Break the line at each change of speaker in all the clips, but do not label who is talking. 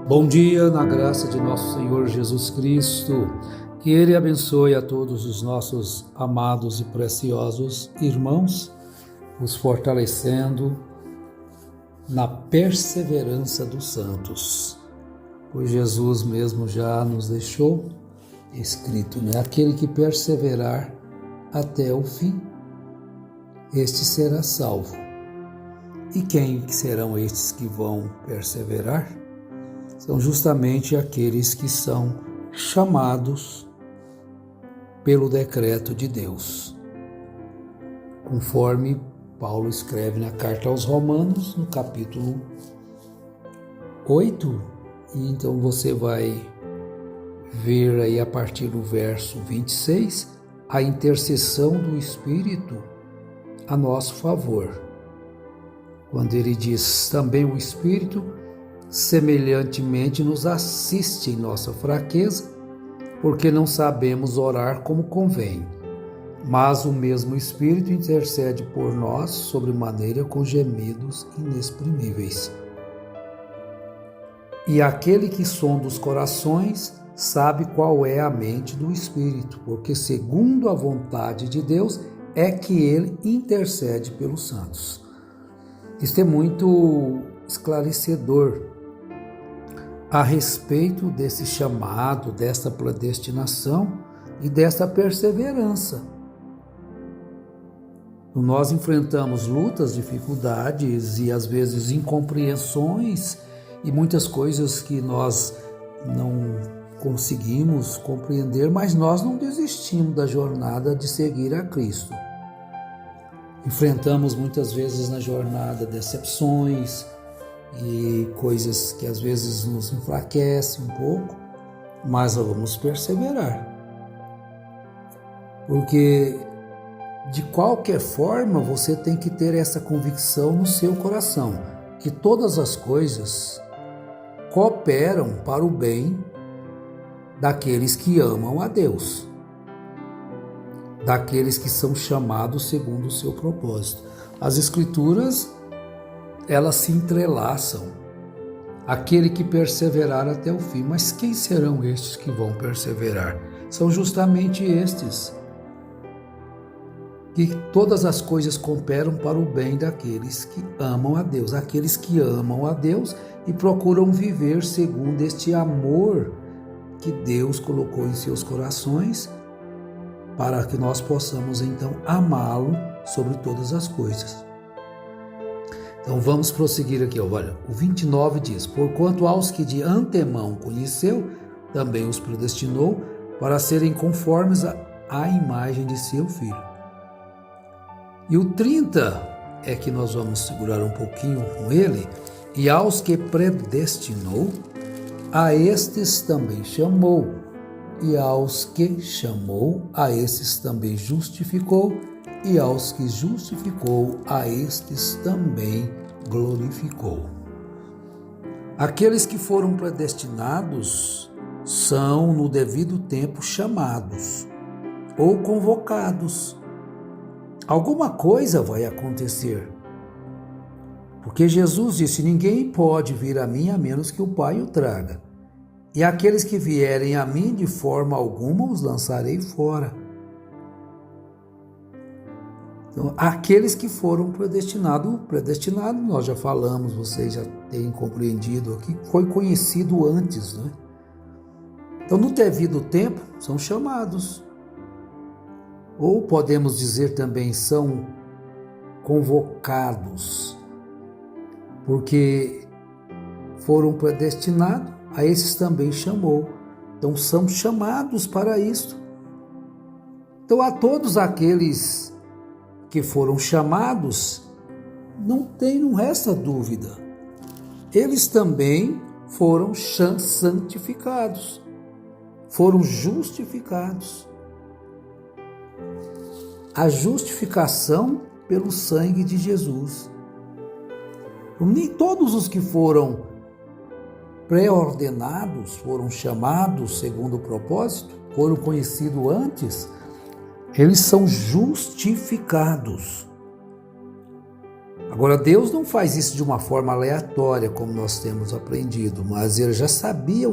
Bom dia, na graça de nosso Senhor Jesus Cristo, que Ele abençoe a todos os nossos amados e preciosos irmãos, os fortalecendo na perseverança dos santos, pois Jesus mesmo já nos deixou escrito, aquele que perseverar até o fim, este será salvo. E quem serão estes que vão perseverar? São justamente aqueles que são chamados pelo decreto de Deus. Conforme Paulo escreve na carta aos Romanos, no capítulo 8, e então você vai ver aí a partir do verso 26, a intercessão do Espírito a nosso favor. Quando ele diz, também o Espírito semelhantemente nos assiste em nossa fraqueza, porque não sabemos orar como convém. Mas o mesmo Espírito intercede por nós sobremaneira com gemidos inexprimíveis. E aquele que sonda os corações sabe qual é a mente do Espírito, porque segundo a vontade de Deus é que ele intercede pelos santos. Isto é muito esclarecedor a respeito desse chamado, desta predestinação e desta perseverança. Nós enfrentamos lutas, dificuldades e às vezes incompreensões e muitas coisas que nós não conseguimos compreender, mas nós não desistimos da jornada de seguir a Cristo. Enfrentamos muitas vezes na jornada decepções e coisas que às vezes nos enfraquecem um pouco, mas vamos perseverar. Porque de qualquer forma você tem que ter essa convicção no seu coração, que todas as coisas cooperam para o bem daqueles que amam a Deus, daqueles que são chamados segundo o seu propósito. As Escrituras, elas se entrelaçam. Aquele que perseverar até o fim. Mas quem serão estes que vão perseverar? São justamente estes. Que todas as coisas cooperam para o bem daqueles que amam a Deus. Aqueles que amam a Deus e procuram viver segundo este amor que Deus colocou em seus corações, para que nós possamos então amá-lo sobre todas as coisas. Então vamos prosseguir aqui, olha, o 29 diz, porquanto aos que de antemão conheceu, também os predestinou para serem conformes à imagem de seu Filho. E o 30 é que nós vamos segurar um pouquinho com ele, e aos que predestinou, a estes também chamou, e aos que chamou, a estes também justificou, e aos que justificou, a estes também glorificou. Aqueles que foram predestinados são, no devido tempo, chamados ou convocados. Alguma coisa vai acontecer. Porque Jesus disse, ninguém pode vir a mim a menos que o Pai o traga. E aqueles que vierem a mim, de forma alguma os lançarei fora. Então, aqueles que foram predestinados, nós já falamos, vocês já têm compreendido aqui, foi conhecido antes, Então, no devido tempo, são chamados. Ou podemos dizer também, são convocados, porque foram predestinados, a esses também chamou. Então, são chamados para isto. Então, a todos aqueles que foram chamados, não resta dúvida. Eles também foram santificados, foram justificados. A justificação pelo sangue de Jesus. Nem todos os que foram pré-ordenados, foram chamados segundo o propósito, foram conhecidos antes, eles são justificados. Agora, Deus não faz isso de uma forma aleatória, como nós temos aprendido, mas ele já sabia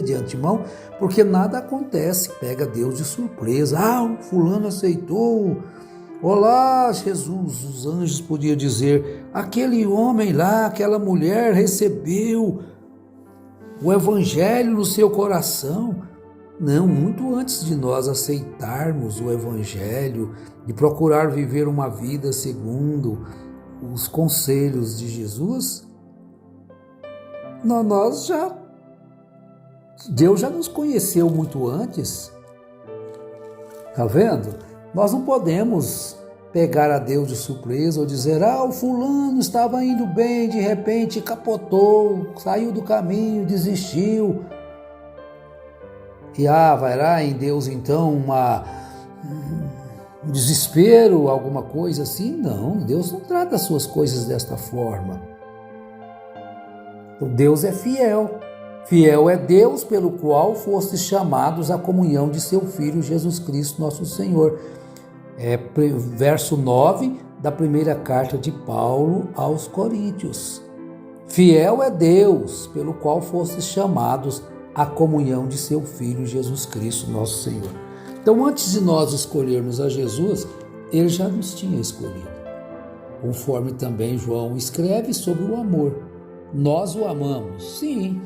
de antemão, porque nada acontece, pega Deus de surpresa. O fulano aceitou. Olá, Jesus, os anjos podiam dizer, aquele homem lá, aquela mulher recebeu o evangelho no seu coração. Não, muito antes de nós aceitarmos o evangelho e procurar viver uma vida segundo os conselhos de Jesus, Deus já nos conheceu muito antes. Tá vendo? Nós não podemos pegar a Deus de surpresa ou dizer, o fulano estava indo bem, de repente capotou, saiu do caminho, desistiu. E vai lá em Deus então um desespero, alguma coisa assim? Não, Deus não trata as suas coisas desta forma. Então Deus é fiel. Fiel é Deus pelo qual fostes chamados à comunhão de seu Filho Jesus Cristo, nosso Senhor. Verso 9 da primeira carta de Paulo aos Coríntios. Fiel é Deus pelo qual fostes chamados à comunhão de seu Filho Jesus Cristo, nosso Senhor. Então, antes de nós escolhermos a Jesus, ele já nos tinha escolhido. Conforme também João escreve sobre o amor. Nós o amamos, sim.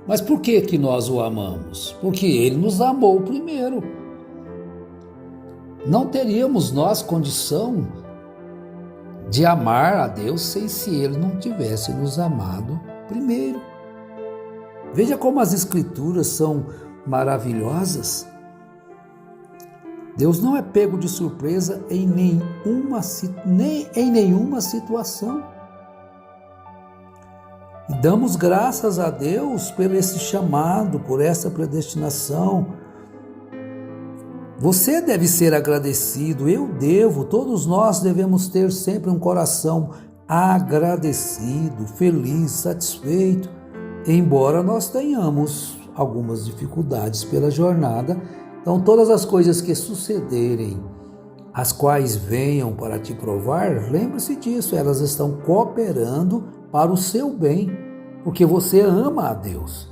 Mas por que nós o amamos? Porque ele nos amou primeiro. Não teríamos nós condição de amar a Deus se ele não tivesse nos amado primeiro. Veja como as Escrituras são maravilhosas. Deus não é pego de surpresa em nenhuma situação. E damos graças a Deus por esse chamado, por essa predestinação. Você deve ser agradecido, eu devo, todos nós devemos ter sempre um coração agradecido, feliz, satisfeito, embora nós tenhamos algumas dificuldades pela jornada. Então, todas as coisas que sucederem, as quais venham para te provar, lembre-se disso, elas estão cooperando para o seu bem, porque você ama a Deus.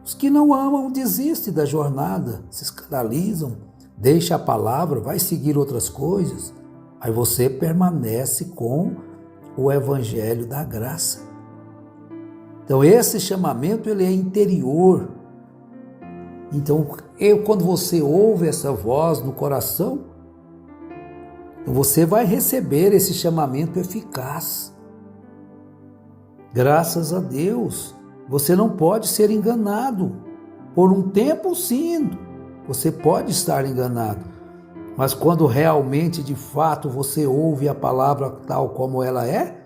Os que não amam desistem da jornada, se escandalizam, deixa a palavra, vai seguir outras coisas, aí você permanece com o evangelho da graça. Então, esse chamamento ele é interior. Então, quando você ouve essa voz no coração, você vai receber esse chamamento eficaz. Graças a Deus, você não pode ser enganado. Por um tempo, sim, você pode estar enganado. Mas quando realmente, de fato, você ouve a palavra tal como ela é,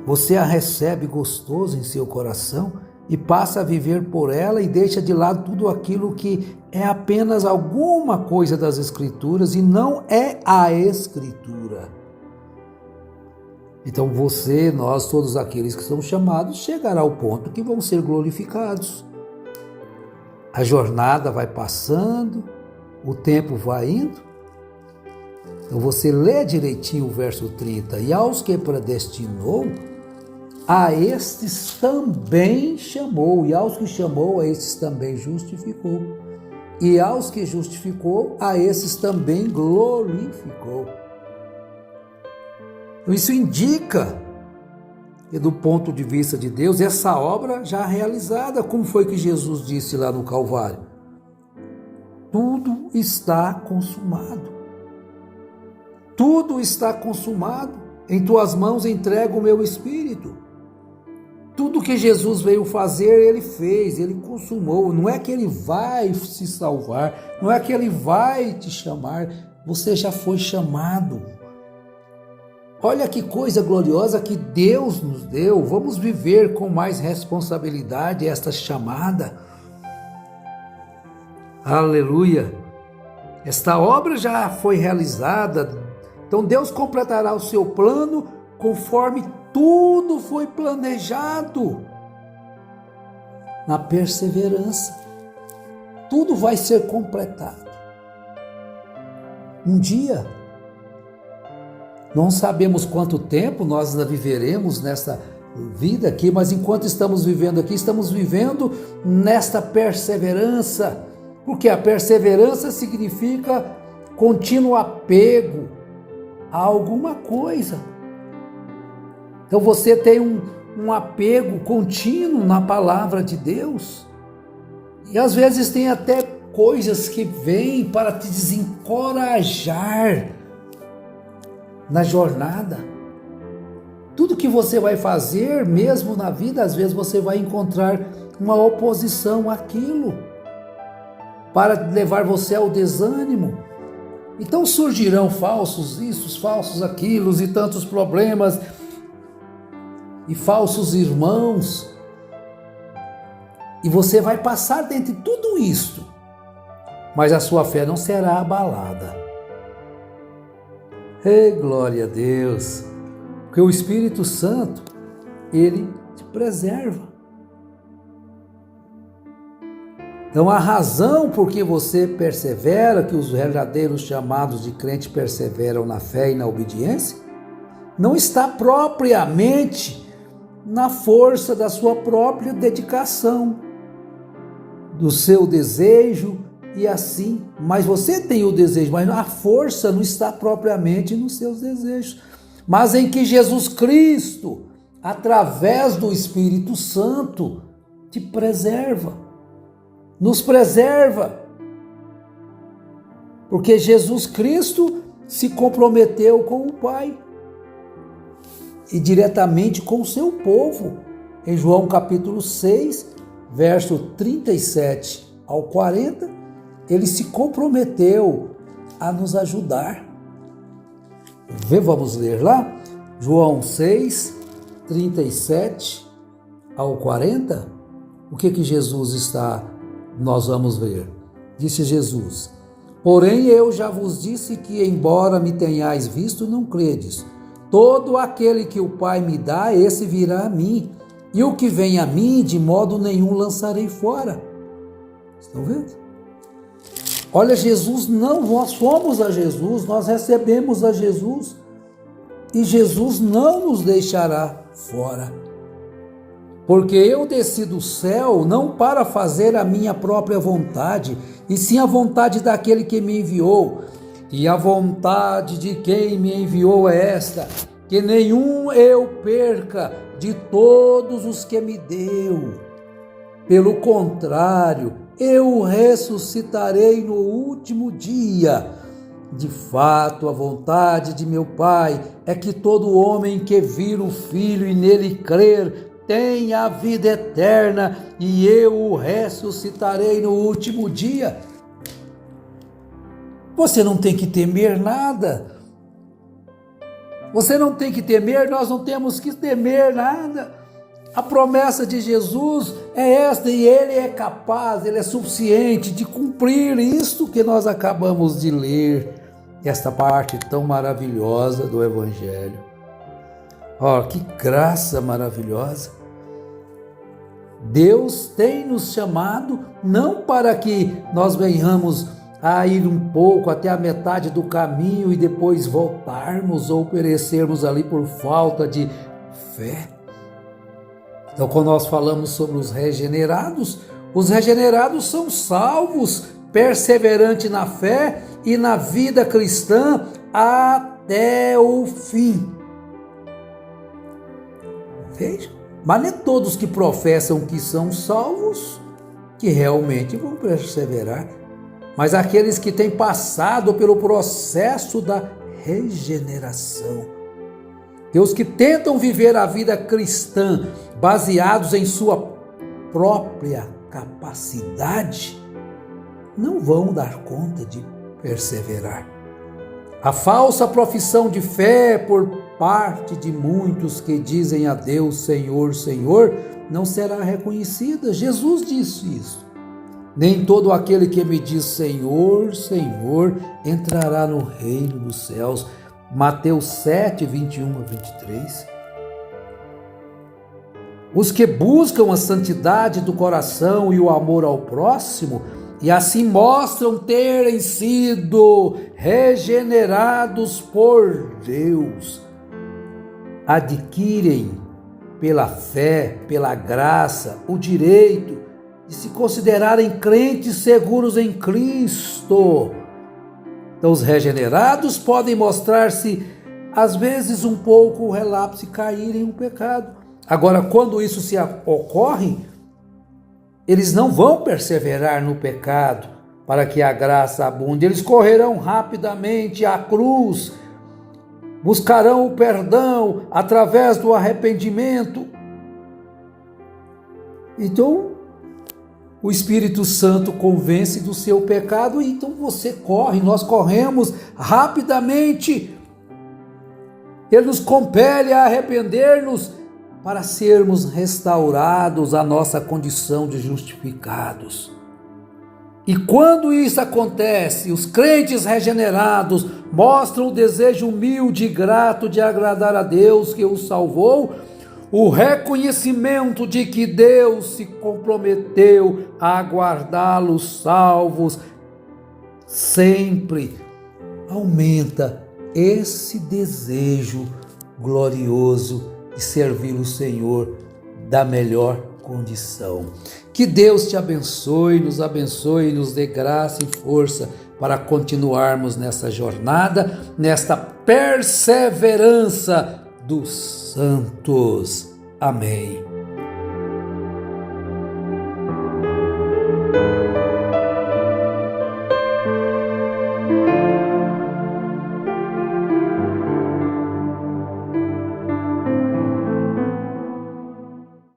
você a recebe gostoso em seu coração e passa a viver por ela e deixa de lado tudo aquilo que é apenas alguma coisa das Escrituras e não é a Escritura. Então nós, todos aqueles que são chamados, chegará ao ponto que vão ser glorificados. A jornada vai passando, o tempo vai indo. Então você lê direitinho o verso 30. E aos que predestinou, a estes também chamou, e aos que chamou, a estes também justificou, e aos que justificou, a esses também glorificou. Então isso indica que do ponto de vista de Deus, essa obra já realizada, como foi que Jesus disse lá no Calvário? Tudo está consumado. Tudo está consumado. Em tuas mãos entrego o meu espírito. Tudo que Jesus veio fazer, ele fez, ele consumou. Não é que ele vai se salvar, não é que ele vai te chamar, você já foi chamado. Olha que coisa gloriosa que Deus nos deu. Vamos viver com mais responsabilidade esta chamada. Aleluia! Esta obra já foi realizada. Então Deus completará o seu plano conforme tudo foi planejado. Na perseverança. Tudo vai ser completado. Um dia, Não sabemos quanto tempo nós ainda viveremos nesta vida aqui, mas enquanto estamos vivendo aqui, estamos vivendo nesta perseverança, porque a perseverança significa contínuo apego a alguma coisa. Então você tem um apego contínuo na palavra de Deus, e às vezes tem até coisas que vêm para te desencorajar na jornada. Tudo que você vai fazer, mesmo na vida, às vezes você vai encontrar uma oposição àquilo, para levar você ao desânimo. Então surgirão falsos isso, falsos aquilo, e tantos problemas, e falsos irmãos, e você vai passar dentre tudo isto, mas a sua fé não será abalada. Glória a Deus, porque o Espírito Santo, ele te preserva. Então a razão por que você persevera, que os verdadeiros chamados de crente perseveram na fé e na obediência, não está propriamente na força da sua própria dedicação, do seu desejo e assim, mas você tem o desejo, mas a força não está propriamente nos seus desejos, mas em que Jesus Cristo, através do Espírito Santo, te preserva, nos preserva, porque Jesus Cristo se comprometeu com o Pai e diretamente com o seu povo. Em João capítulo 6, verso 37 ao 40, ele se comprometeu a nos ajudar. Vamos ler lá? João 6, 37 ao 40. O que Jesus está... Nós vamos ver. Disse Jesus: porém eu já vos disse que, embora me tenhais visto, não credes. Todo aquele que o Pai me dá, esse virá a mim, e o que vem a mim, de modo nenhum lançarei fora. Estão vendo? Olha, Jesus não, nós fomos a Jesus, nós recebemos a Jesus, e Jesus não nos deixará fora. Porque eu desci do céu não para fazer a minha própria vontade, e sim a vontade daquele que me enviou. E a vontade de quem me enviou é esta, que nenhum eu perca de todos os que me deu. Pelo contrário, eu o ressuscitarei no último dia. De fato, a vontade de meu Pai é que todo homem que vir o Filho e nele crer tem a vida eterna, e eu o ressuscitarei no último dia. Você não tem que temer nada. Você não tem que temer, nós não temos que temer nada. A promessa de Jesus é esta, e Ele é capaz, Ele é suficiente de cumprir isto que nós acabamos de ler, esta parte tão maravilhosa do Evangelho. Oh, que graça maravilhosa! Deus tem nos chamado não para que nós venhamos a ir um pouco até a metade do caminho e depois voltarmos ou perecermos ali por falta de fé. Então, quando nós falamos sobre os regenerados são salvos, perseverantes na fé e na vida cristã até o fim. Veja. Mas nem todos que professam que são salvos, que realmente vão perseverar, mas aqueles que têm passado pelo processo da regeneração, os que tentam viver a vida cristã baseados em sua própria capacidade, não vão dar conta de perseverar. A falsa profissão de fé por parte de muitos que dizem a Deus, Senhor, Senhor, não será reconhecida. Jesus disse isso. Nem todo aquele que me diz Senhor, Senhor, entrará no reino dos céus. Mateus 7, 21 a 23. Os que buscam a santidade do coração e o amor ao próximo, e assim mostram terem sido regenerados por Deus, adquirem pela fé, pela graça, o direito de se considerarem crentes seguros em Cristo. Então, os regenerados podem mostrar-se, às vezes, um pouco relapso e caírem no pecado. Agora, quando isso se ocorre, eles não vão perseverar no pecado para que a graça abunde. Eles correrão rapidamente à cruz, buscarão o perdão através do arrependimento. Então, o Espírito Santo convence do seu pecado, e então você corre, nós corremos rapidamente. Ele nos compele a arrepender-nos para sermos restaurados à nossa condição de justificados. E quando isso acontece, os crentes regenerados mostram o desejo humilde e grato de agradar a Deus que os salvou, o reconhecimento de que Deus se comprometeu a guardá-los salvos sempre, aumenta esse desejo glorioso de servir o Senhor da melhor condição. Que Deus te abençoe, nos dê graça e força para continuarmos nessa jornada, nesta perseverança dos santos. Amém.